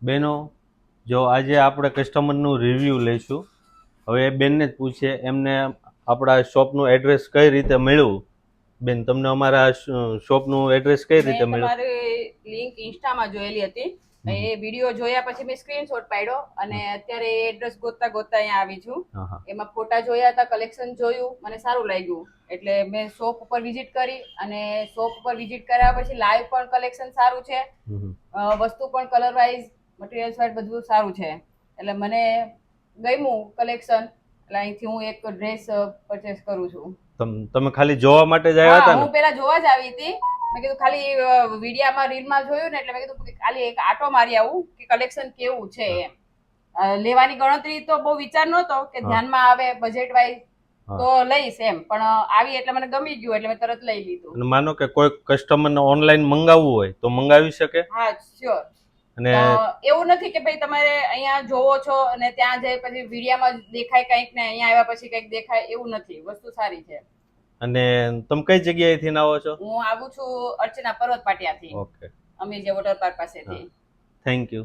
બેનો, જો આજે આપણે કસ્ટમરનું રિવ્યૂ લઈશું. હવે એ બેનને જ પૂછીએ એમને આપણા શોપનું એડ્રેસ કઈ રીતે મળ્યું. બેન, તમને અમારા શોપનું એડ્રેસ કઈ રીતે મેં મળ્યું? તમારી લિંક ઇન્સ્ટામાં જોયેલી હતી. એ વિડીયો જોયા પછી મેં સ્ક્રીનશોટ પાડ્યો અને અત્યારે એડ્રેસ ગોતતા ગોતતા અહીંયા આવી છું. હા હા એમાં ફોટા જોયા હતા, કલેક્શન જોયું, મને સારું લાગ્યું એટલે મેં શોપ ઉપર વિઝિટ કરી અને શોપ ઉપર વિઝિટ કર્યા પછી લાઈવ પણ કલેક્શન સારું છે. વસ્તુ પણ કલર વાઇઝ, મટીરિયલ્સ વાઇઝ બધું સારું છે એટલે મને ગમ્યું કલેક્શન. એટલે અહીંથી હું એક ડ્રેસ પરચેસ કરું છું. તમે ખાલી જોવા માટે જ આવ્યા હતા ને? હું પેલા જોવા જ આવી હતી. મેં કીધું ખાલી વિડીયામાં રીલમાં જોયું ને એટલે મેં કીધું ખાલી એક આટો મારી આવું કે કલેક્શન કેવું છે એમ. લેવાની ગણતરી તો બહુ વિચાર નહોતો કે ધ્યાનમાં આવે બજેટ વાઇઝ તો લઈશ એમ, પણ આવી એટલે મને ગમી ગયું એટલે મેં તરત લઈ લીધું. અને માનો કે કોઈ કસ્ટમરને ઓનલાઈન મંગાવવું હોય તો મંગાવી શકે? હા, શ્યોર. અને એવું નથી કે ભાઈ તમારે અહીંયા જોવો છો અને ત્યાં જઈ પછી વિડીયામાં દેખાય કંઈક ને અહીંયા આવ્યા પછી કંઈક દેખાય, એવું નથી. વસ્તુ સારી છે. અને તમે કઈ જગ્યાએથી આવો છો? હું આવું છું અર્ચના પર્વત પાટિયાથી. ઓકે, અમીર જે વોટર પાર્ક પાસેથી. Thank you.